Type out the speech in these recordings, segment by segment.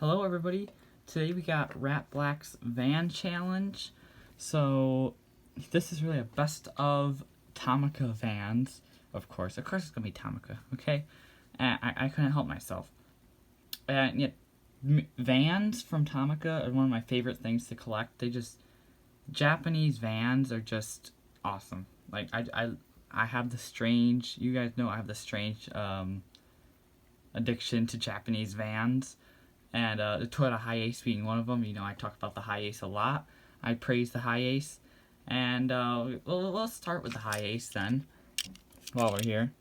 Hello everybody, today we got RatBlacks van challenge. So this is really a best of Tomica vans, of course it's gonna be Tomica, okay? And I couldn't help myself. And yet vans from Tomica are one of my favorite things to collect. Japanese vans are just awesome. Like I have the strange, you guys know I have the strange addiction to Japanese vans. And the Toyota Hiace being one of them. You know, I talk about the Hiace a lot. I praise the Hiace. And let's start with the Hiace then, while we're here.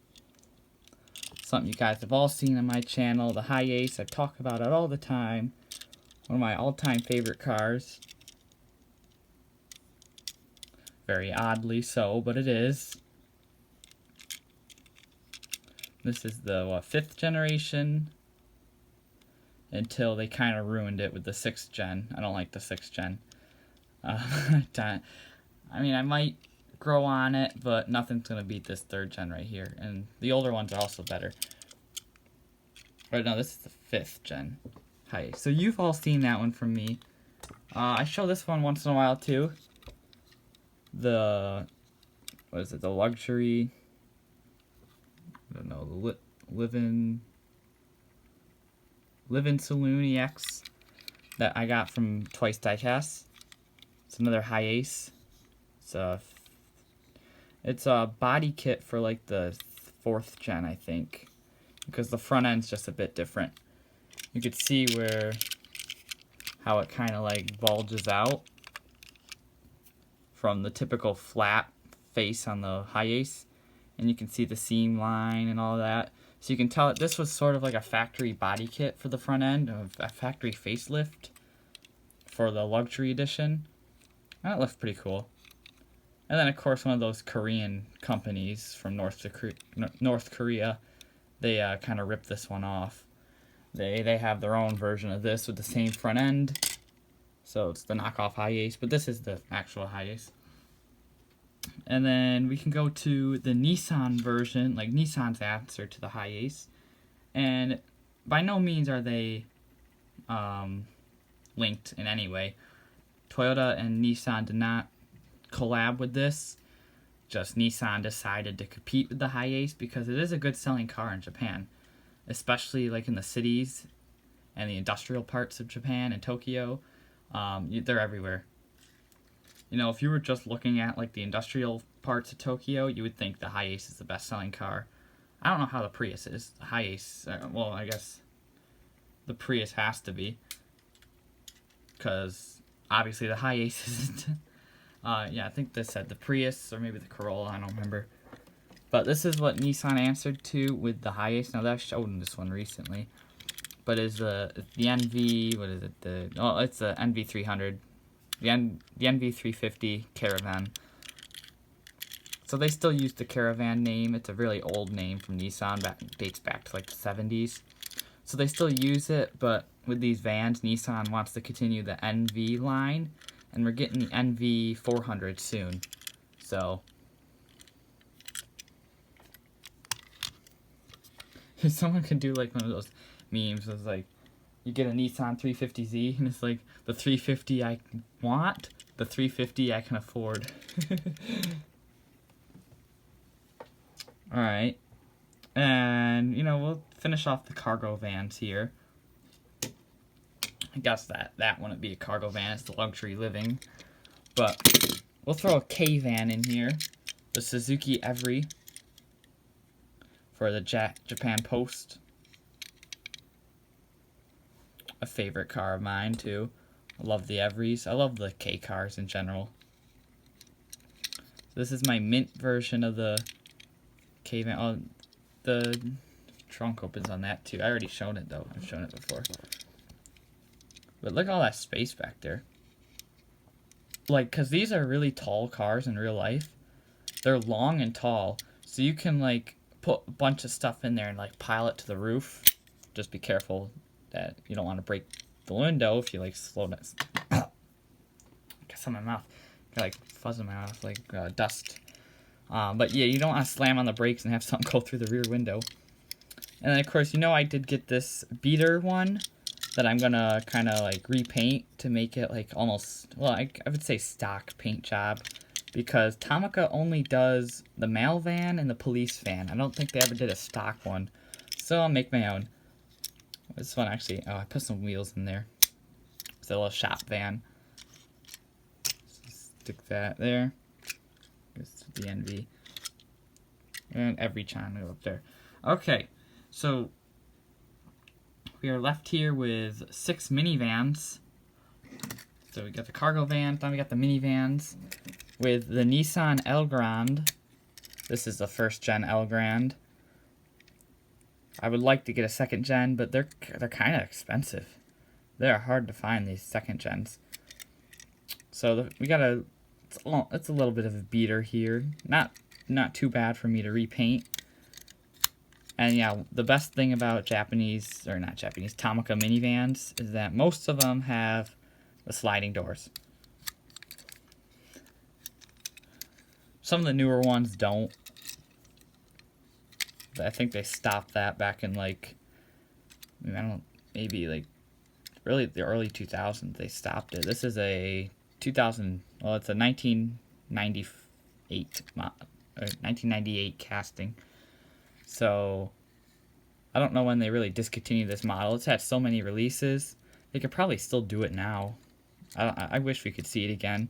Something you guys have all seen on my channel, the Hiace. I talk about it all the time. One of my all-time favorite cars. Very oddly so, but it is. This is the 5th generation. Until they kind of ruined it with the 6th gen. I don't like the 6th gen. I mean, I might grow on it, but nothing's going to beat this 3rd gen right here. And the older ones are also better. Right, no, this is the 5th gen. Hi. So you've all seen that one from me. I show this one once in a while too. The, what is it, the luxury, I don't know, the Live-In Saloon EX that I got from Twice Diecast. It's another Hiace. It's a body kit for like the 4th gen, I think, because the front end's just a bit different. You could see how it kind of like bulges out from the typical flat face on the Hiace, and you can see the seam line and all that. So you can tell that this was sort of like a factory body kit for the front end, a factory facelift for the luxury edition. That looks pretty cool. And then of course one of those Korean companies from North Korea, they kind of ripped this one off. They have their own version of this with the same front end. So it's the knockoff Hiace, but this is the actual Hiace. And then we can go to the Nissan version, like Nissan's answer to the Hiace. And by no means are they linked in any way. Toyota and Nissan did not collab with this. Just Nissan decided to compete with the Hiace because it is a good selling car in Japan. Especially like in the cities and the industrial parts of Japan and Tokyo. They're everywhere. You know, if you were just looking at like the industrial parts of Tokyo, you would think the Hiace is the best-selling car. I don't know how the Prius is. The Hiace, well, I guess the Prius has to be, because obviously the Hiace isn't. Yeah, I think this said the Prius or maybe the Corolla. I don't remember. But this is what Nissan answered to with the Hiace. Now they've shown this one recently, but is the NV? What is it? It's the NV300. The NV350 Caravan. So they still use the Caravan name. It's a really old name from Nissan, dates back to like the 70s. So they still use it, but with these vans, Nissan wants to continue the NV line, and we're getting the NV400 soon. So if someone could do like one of those memes, it's like, you get a Nissan 350Z, and it's like, the 350 I want, the 350 I can afford. Alright. And, you know, we'll finish off the cargo vans here. I guess that wouldn't be a cargo van, it's the luxury living. But we'll throw a K-van in here. The Suzuki Every for the Japan Post. A favorite car of mine too. I love the Everys. I love the K cars in general. So this is my mint version of the K-van. Oh, the trunk opens on that too. I already shown it though. I've shown it before. But look at all that space back there. Like, cause these are really tall cars in real life. They're long and tall, so you can like put a bunch of stuff in there and like pile it to the roof. Just be careful that you don't want to break the window if you like slow down. Got some in my mouth. Got like fuzz in my mouth, like dust. But yeah, you don't want to slam on the brakes and have something go through the rear window. And then of course, you know, I did get this beater one that I'm gonna kind of like repaint to make it like almost, well, I would say stock paint job, because Tomica only does the mail van and the police van. I don't think they ever did a stock one, so I'll make my own. This one actually, oh, I put some wheels in there. It's a little shop van. Stick that there. Goes to the NV. And every channel up there. Okay, so we are left here with 6 minivans. So we got the cargo van, then we got the minivans with the Nissan Elgrand. This is the first gen Elgrand. I would like to get a second gen, but they're kind of expensive. They're hard to find, these second gens. So we got it's a little bit of a beater here. Not too bad for me to repaint. And yeah, the best thing about Tomica minivans is that most of them have the sliding doors. Some of the newer ones don't. But I think they stopped that back in like, maybe like really the early 2000s they stopped it. This is a 2000, well, it's a 1998 casting. So I don't know when they really discontinued this model. It's had so many releases. They could probably still do it now. I wish we could see it again.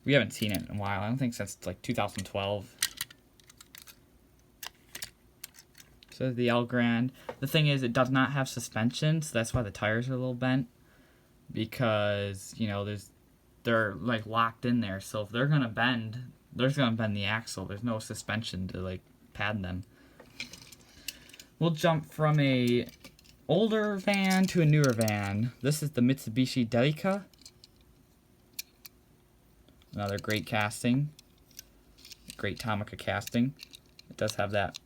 We haven't seen it in a while. I don't think since like 2012. So the Elgrand. The thing is, it does not have suspension, so that's why the tires are a little bent. Because, you know, they're like locked in there. So if they're gonna bend, the axle. There's no suspension to like pad them. We'll jump from a older van to a newer van. This is the Mitsubishi Delica. Another great casting. Great Tomica casting. It does have that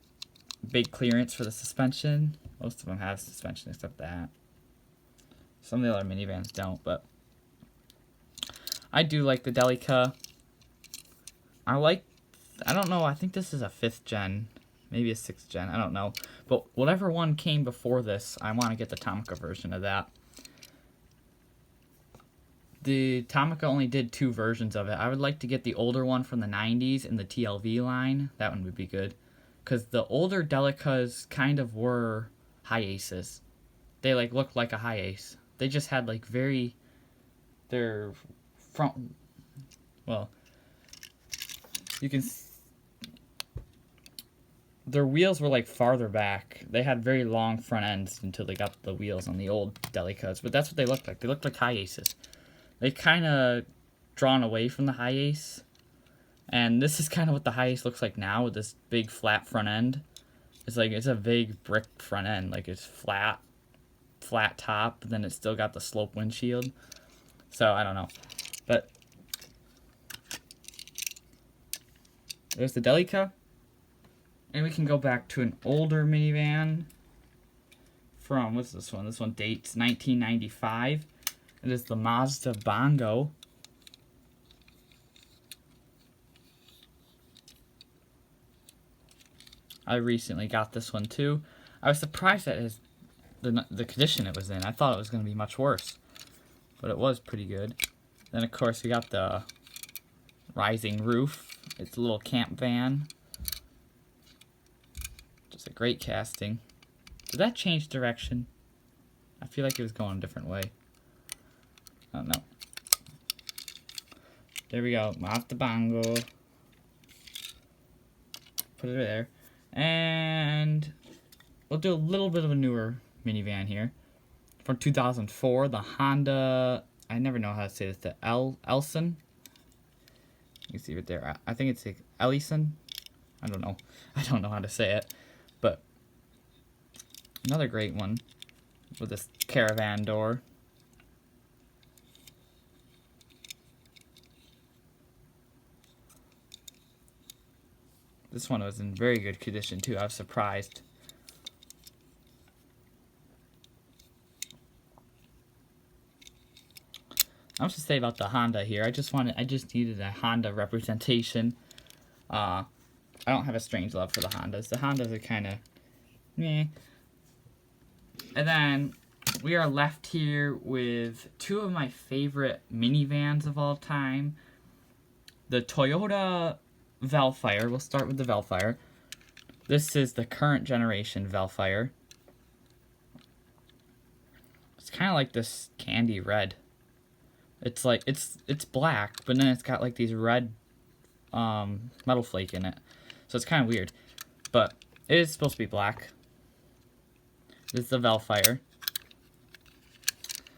big clearance for the suspension. Most of them have suspension except that. Some of the other minivans don't, but I do like the Delica. I don't know, I think this is a 5th gen. Maybe a 6th gen, I don't know. But whatever one came before this, I want to get the Tomica version of that. The Tomica only did 2 versions of it. I would like to get the older one from the 90s in the TLV line. That one would be good. Because the older Delicas kind of were high aces. They like looked like a high ace. They just had like their front, well, you can, their wheels were like farther back. They had very long front ends until they got the wheels on the old Delicas. But that's what they looked like. They looked like high aces. They kind of drawn away from the high ace. And this is kind of what the high ace looks like now with this big flat front end. It's like, it's a big brick front end. Like it's flat top, but then it's still got the slope windshield. So I don't know. But there's the Delica. And we can go back to an older minivan from, what's this one? This one dates 1995. It is the Mazda Bongo. I recently got this one too. I was surprised at the condition it was in. I thought it was going to be much worse, but it was pretty good. Then of course we got the rising roof. It's a little camp van. Just a great casting. Did that change direction? I feel like it was going a different way. I don't know. There we go. Mazda Bongo. Put it there. And we'll do a little bit of a newer minivan here. From 2004, the Honda, I never know how to say this, the Elson. You can see it there. I think it's like Ellison. I don't know. I don't know how to say it. But another great one with this caravan door. This one was in very good condition too. I was surprised. I was to say about the Honda here. I just needed a Honda representation. I don't have a strange love for the Hondas. The Hondas are kind of meh. And then we are left here with two of my favorite minivans of all time. The Toyota Velfire. We'll start with the Velfire. This is the current generation Velfire. It's kind of like this candy red. It's like it's black, but then it's got like these red metal flake in it. So it's kind of weird. But it is supposed to be black. This is the Velfire.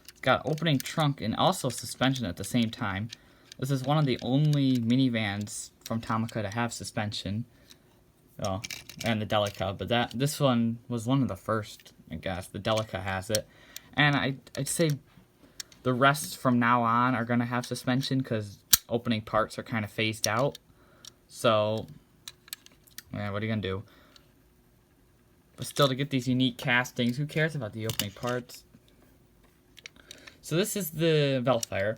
It's got opening trunk and also suspension at the same time. This is one of the only minivans from Tomica to have suspension. Oh, and the Delica, but this one was one of the first, I guess. The Delica has it. And I'd say the rest from now on are going to have suspension because opening parts are kind of phased out. So, yeah, what are you going to do? But still, to get these unique castings, who cares about the opening parts? So this is the Velfire.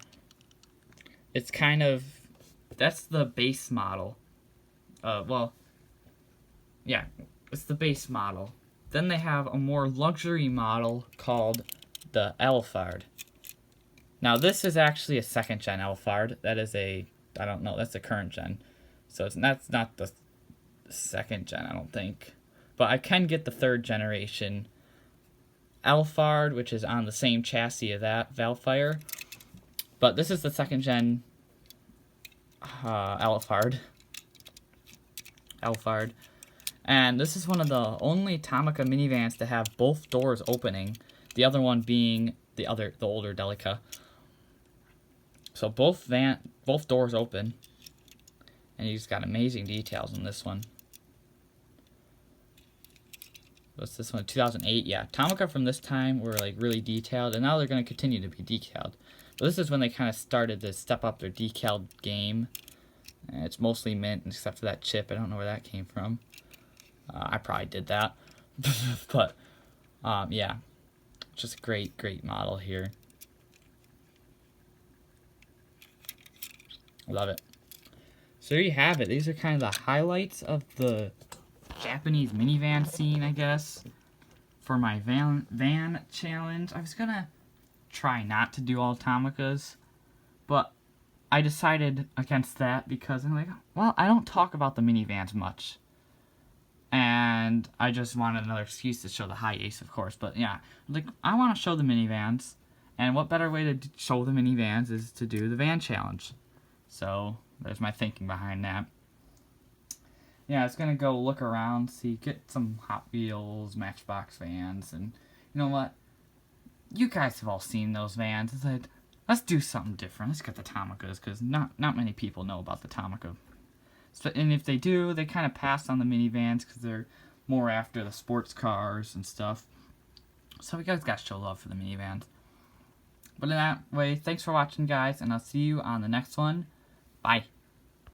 It's kind of, that's the base model. Well, yeah, it's the base model. Then they have a more luxury model called the Alphard. Now this is actually a second gen Alphard. That is a, I don't know, that's a current gen. So that's not the second gen, I don't think. But I can get the third generation Alphard, which is on the same chassis of that Velfire. But this is the second gen Alphard. And this is one of the only Tomica minivans to have both doors opening. The other one being the older Delica. So both doors open. And you just got amazing details on this one. What's this one? 2008, yeah. Tomica from this time were like really detailed, and now they're going to continue to be detailed. But this is when they kind of started to step up their decaled game. And it's mostly mint, except for that chip. I don't know where that came from. I probably did that. But, yeah. Just a great model here. Love it. So there you have it. These are kind of the highlights of the Japanese minivan scene, I guess, for my van challenge. I was gonna try not to do all Tomicas, but I decided against that because I'm like, well, I don't talk about the minivans much, and I just wanted another excuse to show the high ace, of course. But yeah, like, I want to show the minivans, and what better way to show the minivans is to do the van challenge. So there's my thinking behind that. Yeah, I was going to go look around, get some Hot Wheels, Matchbox vans, and you know what? You guys have all seen those vans. It's like, let's do something different. Let's get the Tomicas, because not many people know about the Tomica. So, and if they do, they kind of pass on the minivans, because they're more after the sports cars and stuff. So we guys got to show love for the minivans. But in that way, thanks for watching, guys, and I'll see you on the next one. Bye.